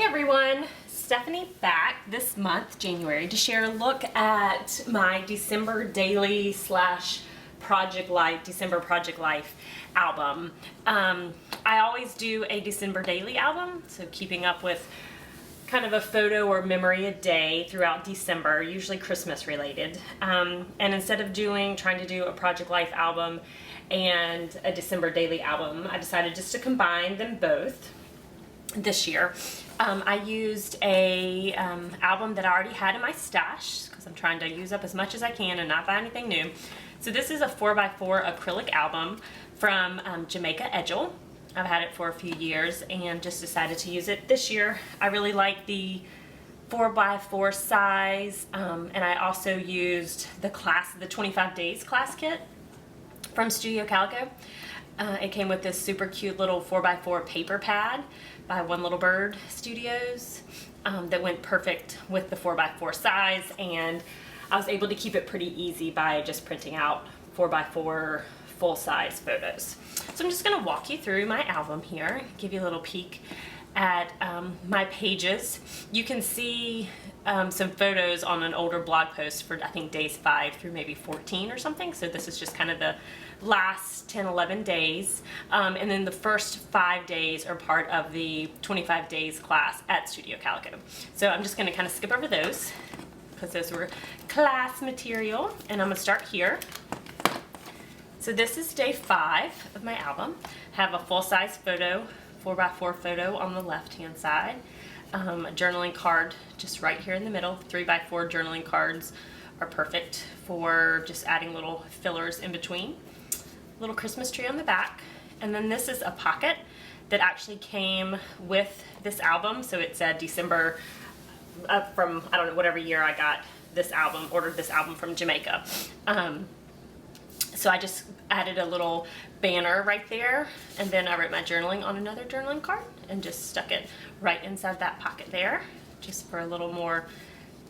everyone, Stephanie back this month, January, to share a look at my December daily slash project life, December project life album. I always do a December daily album, so keeping up with kind of a photo or memory a day throughout December, usually Christmas related. And instead of trying to do a project life album and a December daily album, I decided just to combine them both this year. I used a album that I already had in my stash because I'm trying to use up as much as I can and not buy anything new. So this is a 4x4 acrylic album from Jamaica Edgel. I've had it for a few years and just decided to use it this year. I really like the 4x4 size, and I also used the 25 days class kit from Studio Calico. It came with this super cute little 4x4 paper pad by One Little Bird Studios that went perfect with the 4x4 size, and I was able to keep it pretty easy by just printing out 4x4 full-size photos. So I'm just going to walk you through my album here, give you a little peek at my pages. You can see some photos on an older blog post for I think days 5 through maybe 14 or something. So this is just kind of the last 10-11 days, and then the first 5 days are part of the 25 days class at Studio Calico. So I'm just going to kind of skip over those because those were class material, and I'm going to start here. So this is day 5 of my album. I have a full-size photo, 4x4 photo on the left-hand side, a journaling card just right here in the middle. 3x4 journaling cards are perfect for just adding little fillers in between. Little Christmas tree on the back, and then this is a pocket that actually came with this album. So it said December from, I don't know, whatever year I got this album, ordered this album from Jamaica. So I just added a little banner right there, and then I wrote my journaling on another journaling card and just stuck it right inside that pocket there, just for a little more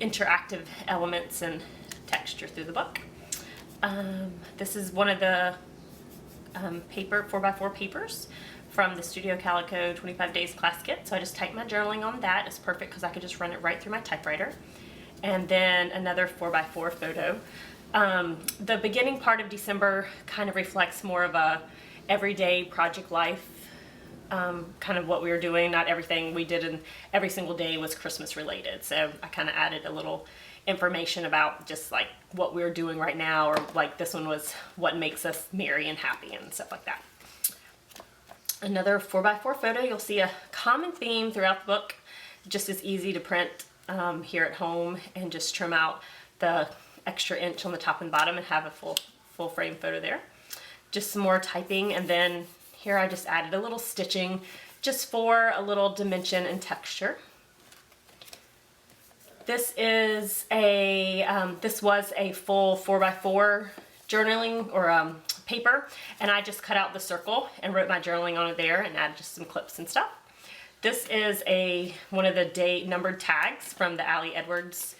interactive elements and texture through the book. This is one of the 4x4 papers from the Studio Calico 25 days class kit. So I just typed my journaling on that. It's perfect because I could just run it right through my typewriter. And then another 4x4 photo. The beginning part of December kind of reflects more of a everyday project life, kind of what we were doing. Not everything we did in every single day was Christmas related. So I kind of added a little information about just like what we're doing right now, or like this one was what makes us merry and happy and stuff like that. Another 4x4 photo. You'll see a common theme throughout the book. Just as easy to print here at home and just trim out the extra inch on the top and bottom and have a full frame photo there. Just some more typing, and then here I just added a little stitching just for a little dimension and texture. This is this was a full 4x4 journaling or paper, and I just cut out the circle and wrote my journaling on it there and added just some clips and stuff. This is one of the day numbered tags from the Ali Edwards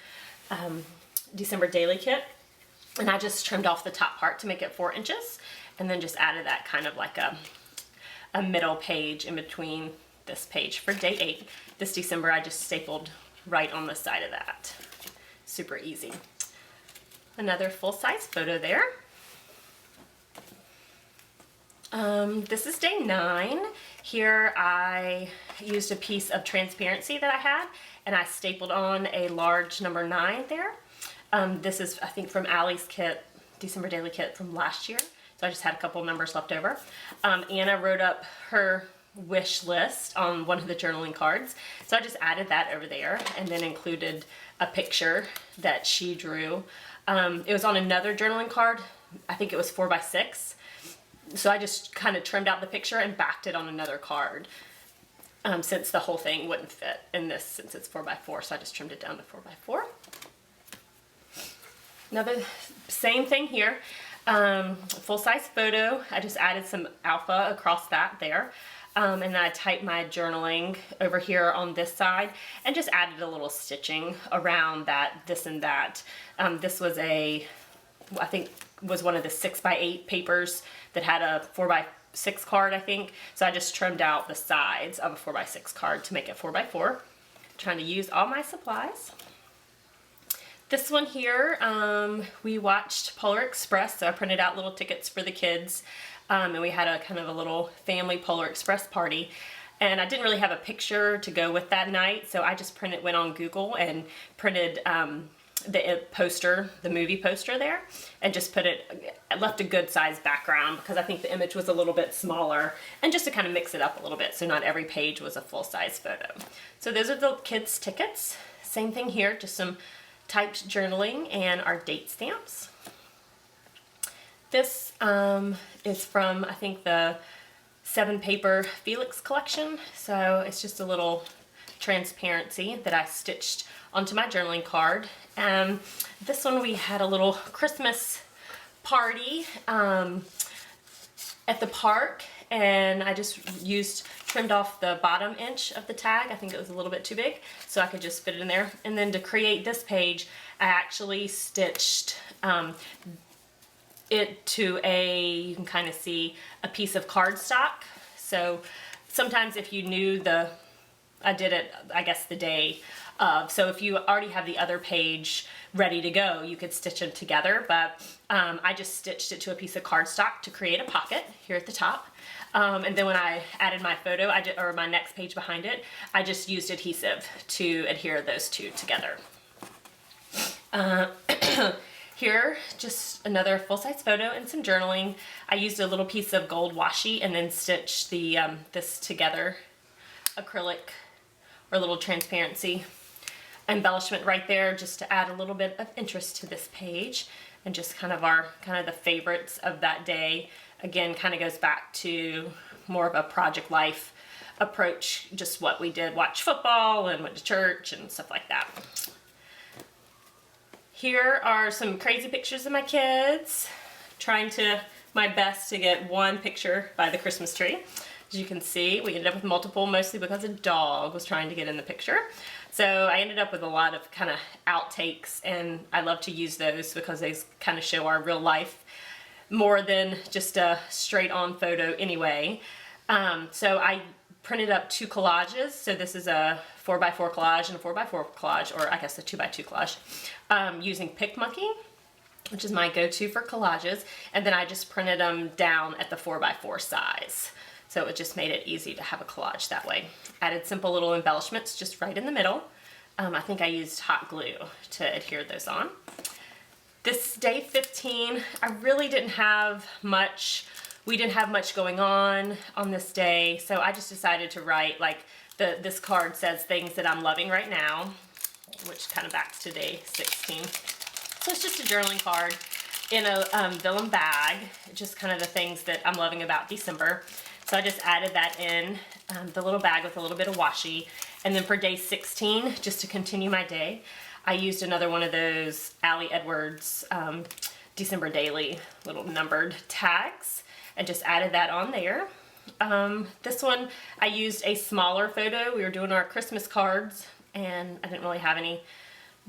December daily kit, and I just trimmed off the top part to make it 4 inches, and then just added that kind of like a middle page in between this page for day 8. This December I just stapled right on the side of that. Super easy. Another full-size photo there. This is day 9. Here I used a piece of transparency that I had, and I stapled on a large number 9 there. This is, I think, from Allie's kit, December daily kit from last year. So I just had a couple numbers left over. Anna wrote up her wish list on one of the journaling cards. So I just added that over there and then included a picture that she drew. It was on another journaling card. I think it was 4x6. So I just kind of trimmed out the picture and backed it on another card, since the whole thing wouldn't fit in this since it's 4x4. So I just trimmed it down to 4x4. Another same thing here. Full-size photo. I just added some alpha across that there. And then I typed my journaling over here on this side and just added a little stitching around that, this and that. This was I think was one of the 6x8 papers that had a 4x6 card, I think. So I just trimmed out the sides of a 4x6 card to make it 4x4. trying to use all my supplies. This one here, we watched Polar Express, so I printed out little tickets for the kids, and we had a kind of a little family Polar Express party. And I didn't really have a picture to go with that night, so I just went on Google and printed the poster, the movie poster there, and just left a good size background because I think the image was a little bit smaller, and just to kind of mix it up a little bit so not every page was a full-size photo. So those are the kids' tickets. Same thing here, just some typed journaling and our date stamps. This is from, I think, the 7-paper Felix collection. So it's just a little transparency that I stitched onto my journaling card. This one we had a little Christmas party at the park, and I just trimmed off the bottom inch of the tag. I think it was a little bit too big, so I could just fit it in there. And then to create this page, I actually stitched it to you can kind of see a piece of cardstock. So sometimes if you knew I did it, I guess, the day of. So if you already have the other page ready to go, you could stitch them together. But I just stitched it to a piece of cardstock to create a pocket here at the top. And then when I added my photo, or my next page behind it, I just used adhesive to adhere those two together. Here, just another full-size photo and some journaling. I used a little piece of gold washi and then stitched this together, acrylic or little transparency embellishment right there, just to add a little bit of interest to this page, and just kind of the favorites of that day. Again, kind of goes back to more of a project life approach, just what we did, watch football and went to church and stuff like that. Here are some crazy pictures of my kids, trying my best to get one picture by the Christmas tree. As you can see, we ended up with multiple, mostly because a dog was trying to get in the picture. So I ended up with a lot of kind of outtakes, and I love to use those because they kind of show our real life more than just a straight on photo anyway. So I printed up 2 collages. So this is a 4x4 collage and a 4x4 collage, or I guess a 2x2 collage, using PicMonkey, which is my go-to for collages. And then I just printed them down at the 4x4 size. So it just made it easy to have a collage that way. Added simple little embellishments just right in the middle. I think I used hot glue to adhere those on. This day 15, I really didn't have much. We didn't have much going on this day, so I just decided to write, like, this card says things that I'm loving right now, which kind of backs to day 16. So it's just a journaling card in a vellum bag, just kind of the things that I'm loving about December. So I just added that in the little bag with a little bit of washi. And then for day 16, just to continue my day, I used another one of those Allie Edwards December Daily little numbered tags, and just added that on there. This one, I used a smaller photo. We were doing our Christmas cards, and I didn't really have any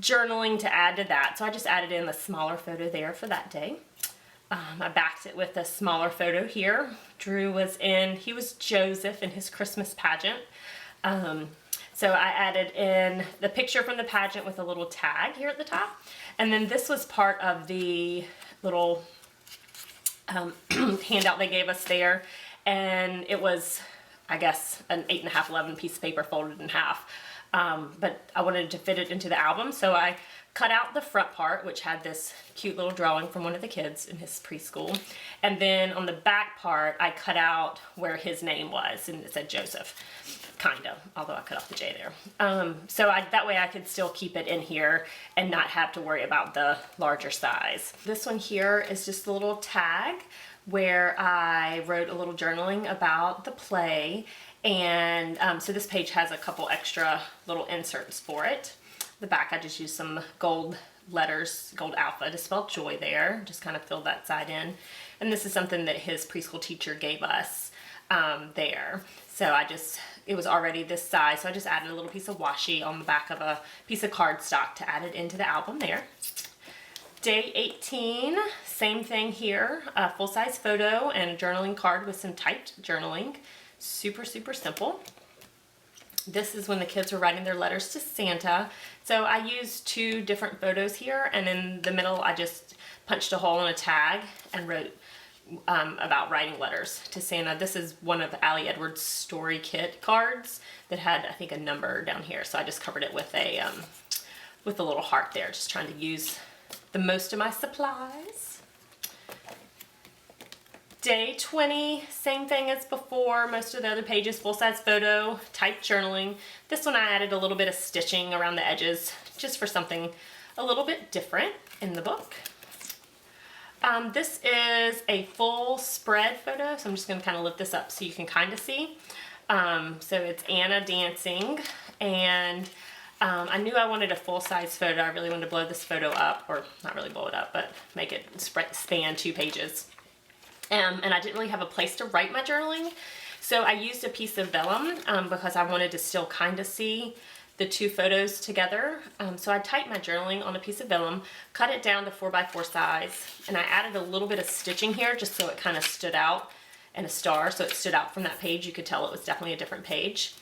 journaling to add to that, so I just added in the smaller photo there for that day. I backed it with a smaller photo here. Drew he was Joseph in his Christmas pageant. So I added in the picture from the pageant with a little tag here at the top. And then this was part of the little handout they gave us there. And it was, I guess, an 8.5, 11 piece of paper folded in half. But I wanted to fit it into the album, so I cut out the front part, which had this cute little drawing from one of the kids in his preschool. And then on the back part, I cut out where his name was, and it said Joseph, kind of, although I cut off the J there. So that way I could still keep it in here and not have to worry about the larger size. This one here is just a little tag where I wrote a little journaling about the play. And so this page has a couple extra little inserts for it. The back, I just used some gold letters, gold alpha, to spell joy there. Just kind of filled that side in. And this is something that his preschool teacher gave us there. So it was already this size, so I just added a little piece of washi on the back of a piece of cardstock to add it into the album there. Day 18, same thing here, a full-size photo and a journaling card with some typed journaling. Super, super simple. This is when the kids were writing their letters to Santa. So I used 2 different photos here, and in the middle I just punched a hole in a tag and wrote about writing letters to Santa. This is one of Allie Edwards' story kit cards that had, I think, a number down here. So I just covered it with a little heart there, just trying to use the most of my supplies. Day 20, same thing as before. Most of the other pages, full-size photo, typed journaling. This one I added a little bit of stitching around the edges just for something a little bit different in the book. This is a full spread photo, so I'm just going to kind of lift this up so you can kind of see. So it's Anna dancing, and I knew I wanted a full-size photo. I really wanted to blow this photo up, or not really blow it up, but make it span 2 pages. And I didn't really have a place to write my journaling, so I used a piece of vellum because I wanted to still kind of see the 2 photos together. So I typed my journaling on a piece of vellum, cut it down to 4x4 size, and I added a little bit of stitching here just so it kind of stood out, and a star so it stood out from that page. You could tell it was definitely a different page.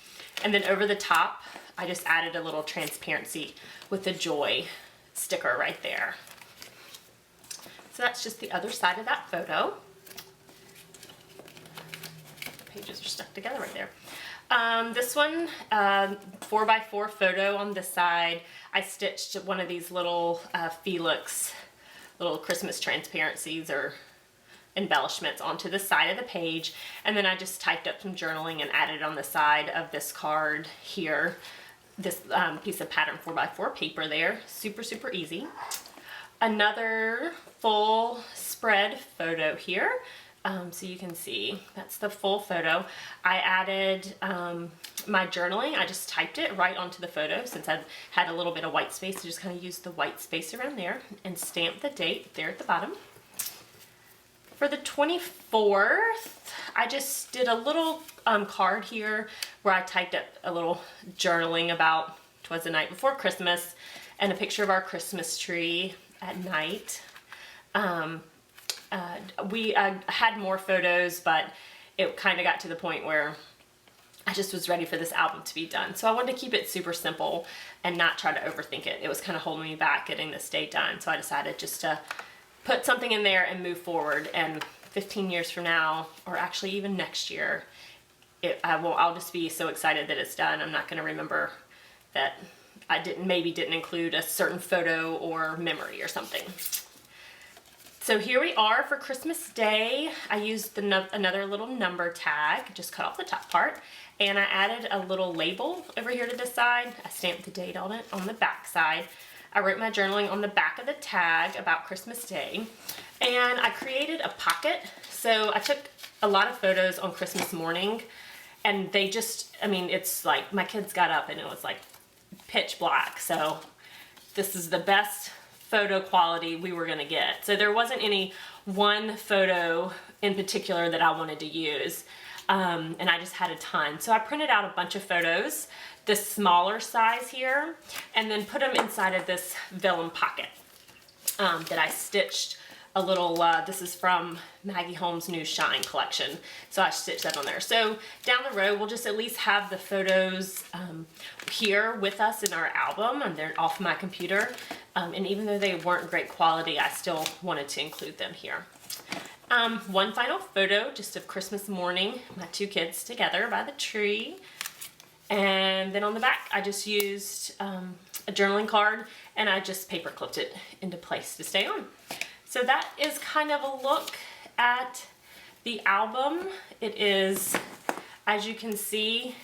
And then over the top, I just added a little transparency with the joy sticker right there. So that's just the other side of that photo. Pages are stuck together right there. This one, 4x4 photo on this side. I stitched one of these little Felix little Christmas transparencies or embellishments onto the side of the page, and then I just typed up some journaling and added on the side of this card here this piece of pattern 4x4 paper there. Super, super easy. Another full spread photo here. So you can see that's the full photo. I added my journaling. I just typed it right onto the photo since I had a little bit of white space. I just kind of used the white space around there and stamped the date there at the bottom. For the 24th, I just did a little card here where I typed up a little journaling about 'twas the night before Christmas and a picture of our Christmas tree at night. We had more photos, but it kind of got to the point where I just was ready for this album to be done. So I wanted to keep it super simple and not try to overthink it. It was kind of holding me back getting this day done. So I decided just to put something in there and move forward. And 15 years from now, or actually even next year, I'll just be so excited that it's done. I'm not going to remember that I maybe didn't include a certain photo or memory or something. So here we are for Christmas Day. I used another little number tag, just cut off the top part, and I added a little label over here to this side. I stamped the date on it on the back side. I wrote my journaling on the back of the tag about Christmas Day, and I created a pocket. So I took a lot of photos on Christmas morning, and they just, I mean, it's like my kids got up and it was like pitch black. So this is the best photo quality we were gonna get. So there wasn't any one photo in particular that I wanted to use, and I just had a ton. So I printed out a bunch of photos, the smaller size here, and then put them inside of this vellum pocket that I stitched a little, this is from Maggie Holmes' new Shine collection. So I stitched that on there. So down the road, we'll just at least have the photos here with us in our album, and they're off my computer. And even though they weren't great quality, I still wanted to include them here. One final photo just of Christmas morning, my 2 kids together by the tree. And then on the back, I just used a journaling card, and I just paper clipped it into place to stay on. So that is kind of a look at the album. It is, as you can see,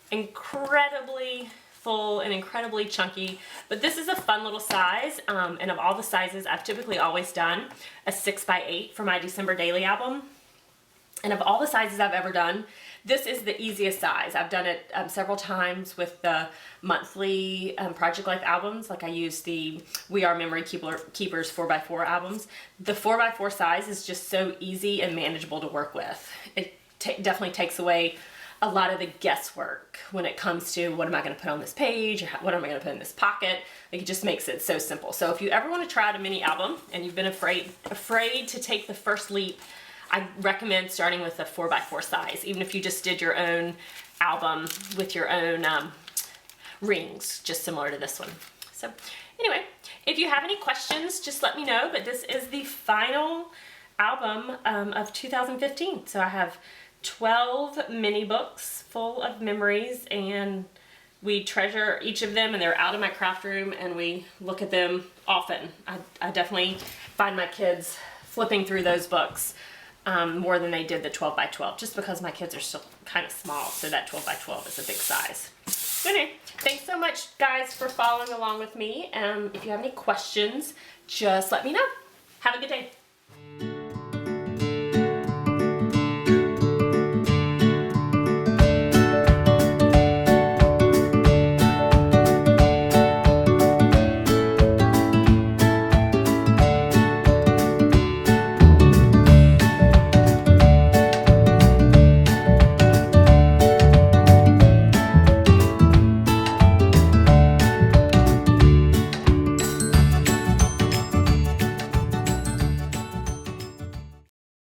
incredibly full and incredibly chunky, but this is a fun little size, and of all the sizes, I've typically always done a 6x8 for my December daily album. And of all the sizes I've ever done, this is the easiest size. I've done it several times with the monthly Project Life albums. Like I used the We Are Memory Keepers 4x4 albums. The 4x4 size is just so easy and manageable to work with. It definitely takes away a lot of the guesswork when it comes to what am I going to put on this page, or what am I going to put in this pocket. Like, it just makes it so simple. So if you ever want to try out a mini album and you've been afraid to take the first leap, I recommend starting with a 4x4 size, even if you just did your own album with your own rings, just similar to this one. So anyway, if you have any questions, just let me know, but this is the final album of 2015. So I have 12 mini books full of memories, and we treasure each of them, and they're out in my craft room, and we look at them often. I definitely find my kids flipping through those books more than they did the 12x12, just because my kids are still kind of small, so that 12x12 is a big size. Anyway, thanks so much, guys, for following along with me. If you have any questions, just let me know. Have a good day.